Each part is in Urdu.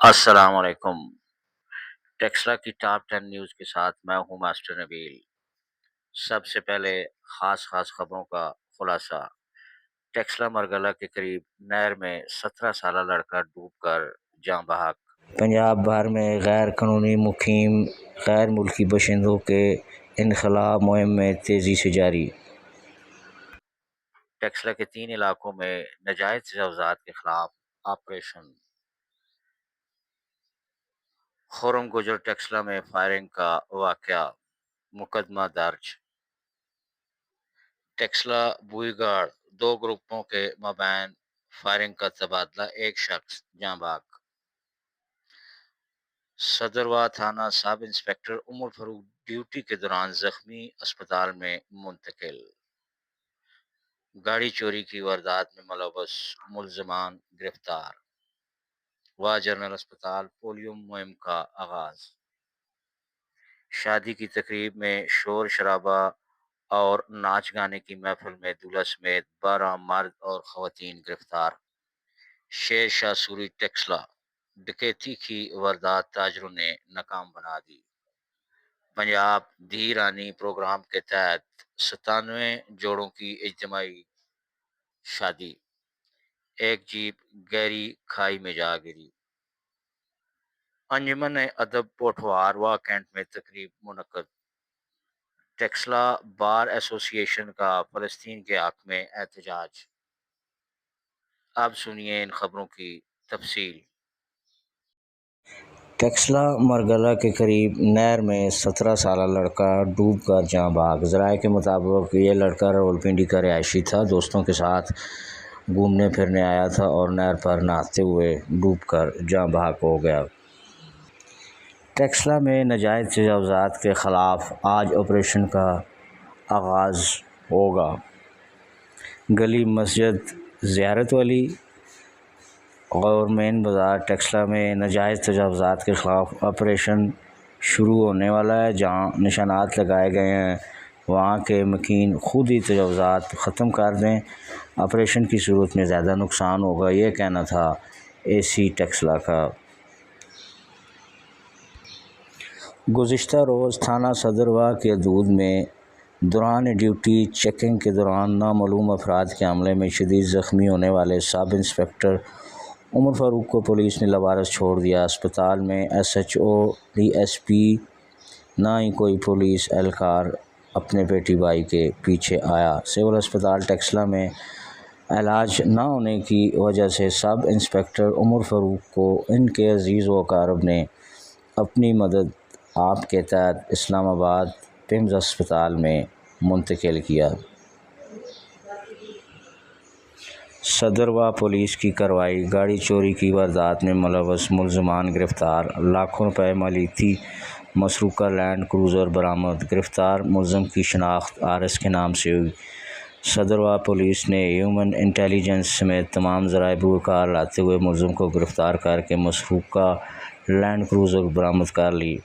السلام علیکم۔ ٹیکسلا کی ٹاپ 10 نیوز کے ساتھ میں ہوں ماسٹر نبیل۔ سب سے پہلے خاص خبروں کا خلاصہ۔ ٹیکسلا مرگلہ کے قریب نہر میں 17 سالہ لڑکا ڈوب کر جاں بحق۔ پنجاب بھر میں غیر قانونی مقیم غیر ملکی باشندوں کے انخلاء مہم میں تیزی سے جاری۔ ٹیکسلا کے 3 علاقوں میں ناجائز تجاوزات کے خلاف آپریشن۔ خرم گجر ٹیکسلا میں فائرنگ کا واقعہ، مقدمہ درج۔ ٹیکسلا بوئی گاڑ 2 گروپوں کے مابین فائرنگ کا تبادلہ، 1 شخص جاں بحق۔ صدروا تھانہ سب انسپکٹر عمر فاروق ڈیوٹی کے دوران زخمی، اسپتال میں منتقل۔ گاڑی چوری کی واردات میں ملوث ملزمان گرفتار۔ واہ جنرل اسپتال پولیو مہم کا آغاز۔ شادی کی تقریب میں شور شرابہ اور ناچ گانے کی محفل میں دولہا سمیت 12 مرد اور خواتین گرفتار۔ شیر شاہ سوری ٹیکسلا ڈکیتی کی واردات تاجروں نے ناکام بنا دی۔ پنجاب دھی رانی پروگرام کے تحت 97 جوڑوں کی اجتماعی شادی، 1 جیپ گہری کھائی میں جا گری۔ انجمن ادب پوٹھوار واہ کینٹ میں تقریب منعقد۔ ٹیکسلا بار ایسوسی ایشن کا فلسطین کے حق میں احتجاج۔ اب سنیے ان خبروں کی تفصیل۔ ٹیکسلا مرگلہ کے قریب نہر میں 17 سالہ لڑکا ڈوب کر جاں بحق۔ ذرائع کے مطابق یہ لڑکا راولپنڈی کا رہائشی تھا، دوستوں کے ساتھ گھومنے پھرنے آیا تھا اور نہر پر نہاتے ہوئے ڈوب کر جاں بحق ہو گیا۔ ٹیکسلا میں ناجائز تجاوزات کے خلاف آج آپریشن کا آغاز ہوگا۔ گلی مسجد زیارت والی اور مین بازار ٹیکسلا میں ناجائز تجاوزات کے خلاف آپریشن شروع ہونے والا ہے۔ جہاں نشانات لگائے گئے ہیں وہاں کے مکین خود ہی تجاوزات ختم کر دیں، آپریشن کی صورت میں زیادہ نقصان ہوگا، یہ کہنا تھا اے سی ٹیکسلا کا۔ گزشتہ روز تھانہ صدروا کی حدود میں دوران ڈیوٹی چیکنگ کے دوران نامعلوم افراد کے حملے میں شدید زخمی ہونے والے سب انسپکٹر عمر فاروق کو پولیس نے لوارث چھوڑ دیا۔ اسپتال میں S H O, D S P, نہ ہی کوئی پولیس اہلکار اپنے بیٹی بھائی کے پیچھے آیا۔ سول اسپتال ٹیکسلا میں علاج نہ ہونے کی وجہ سے سب انسپکٹر عمر فاروق کو ان کے عزیز و اقارب نے اپنی مدد آپ کے تحت اسلام آباد پمز اسپتال میں منتقل کیا۔ صدروا پولیس کی کارروائی۔ گاڑی چوری کی واردات میں ملوث ملزمان گرفتار۔ لاکھوں روپے مالیتی مسروقہ لینڈ کروزر برآمد۔ گرفتار ملزم کی شناخت آرس کے نام سے ہوئی۔ صدروا پولیس نے ہیومن انٹیلی جنس سمیت تمام ذرائع بکار لاتے ہوئے ملزم کو گرفتار کر کے مسروقہ لینڈ کروزر برآمد کر لی۔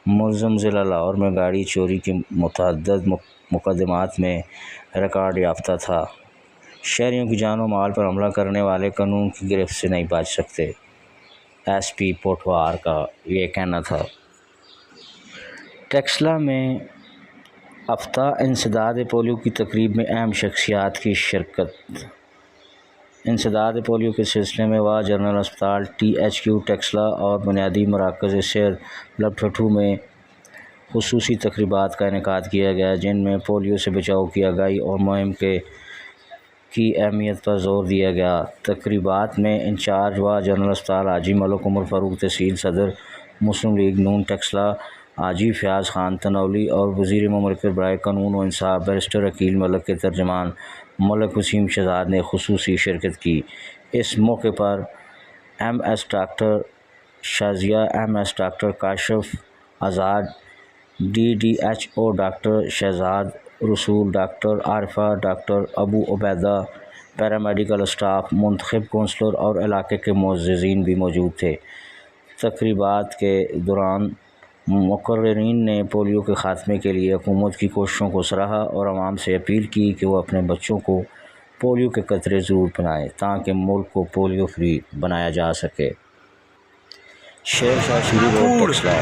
ملزم ضلع لاہور میں گاڑی چوری کی متعدد مقدمات میں ریکارڈ یافتہ تھا۔ شہریوں کی جان و مال پر حملہ کرنے والے قانون کی گرفت سے نہیں بچ سکتے، ایس پی پوٹھوار کا یہ کہنا تھا۔ ٹیکسلا میں ہفتہ انسداد پولیو کی تقریب میں اہم شخصیات کی شرکت۔ انسداد پولیو کے سلسلے میں واہ جنرل اسپتال ٹی ایچ کیو ٹیکسلا اور بنیادی مراکز صحت لبٹھٹو میں خصوصی تقریبات کا انعقاد کیا گیا، جن میں پولیو سے بچاؤ کی آگاہی اور مہم کی اہمیت پر زور دیا گیا۔ تقریبات میں انچارج واہ جنرل اسپتال حاجی ملک عمر فاروق، تحصیل صدر مسلم لیگ نون ٹیکسلا حاجی فیاض خان تنولی اور وزیر مملکت برائے قانون و انصاف بیرسٹر عقیل ملک کے ترجمان ملک وسیم شہزاد نے خصوصی شرکت کی۔ اس موقع پر M S doctor Shazia, M S doctor Kashif Azad, D D H O doctor Shahzad Rasool, doctor Arifa, doctor Abu Ubaida, paramedical staff, منتخب کونسلر اور علاقے کے معززین بھی موجود تھے۔ تقریبات کے دوران مقررین نے پولیو کے خاتمے کے لیے حکومت کی کوششوں کو سراہا اور عوام سے اپیل کی کہ وہ اپنے بچوں کو پولیو کے قطرے ضرور پلائیں تاکہ ملک کو پولیو فری بنایا جا سکے۔ شیر شاہ سوری روڈ ٹیکسلا۔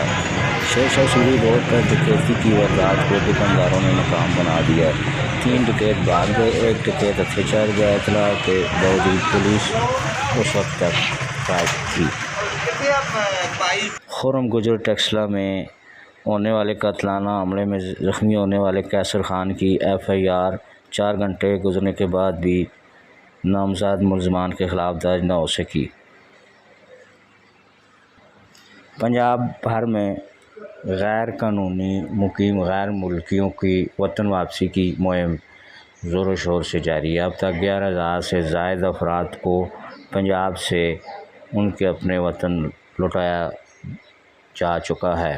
شیر شاہ سوری روڈ پر ڈکیتی کی واردات کو دکانداروں نے ناکام بنا دیا۔ 3 ڈکیت بھاگ گئے، 1 ڈکیت ہتھے چڑھ گیا۔ اطلاع کے باوجود پولیس اس وقت تک غائب تھی۔ خرم گجر ٹیکسلا میں ہونے والے قاتلانہ حملے میں زخمی ہونے والے قیصر خان کی FIR 4 گھنٹے گزرنے کے بعد بھی نامزد ملزمان کے خلاف درج نہ ہو سکی۔ پنجاب بھر میں غیر قانونی مقیم غیر ملکیوں کی وطن واپسی کی مہم زور و شور سے جاری ہے۔ اب تک 11,000 سے زائد افراد کو پنجاب سے ان کے اپنے وطن لوٹایا جا چکا ہے۔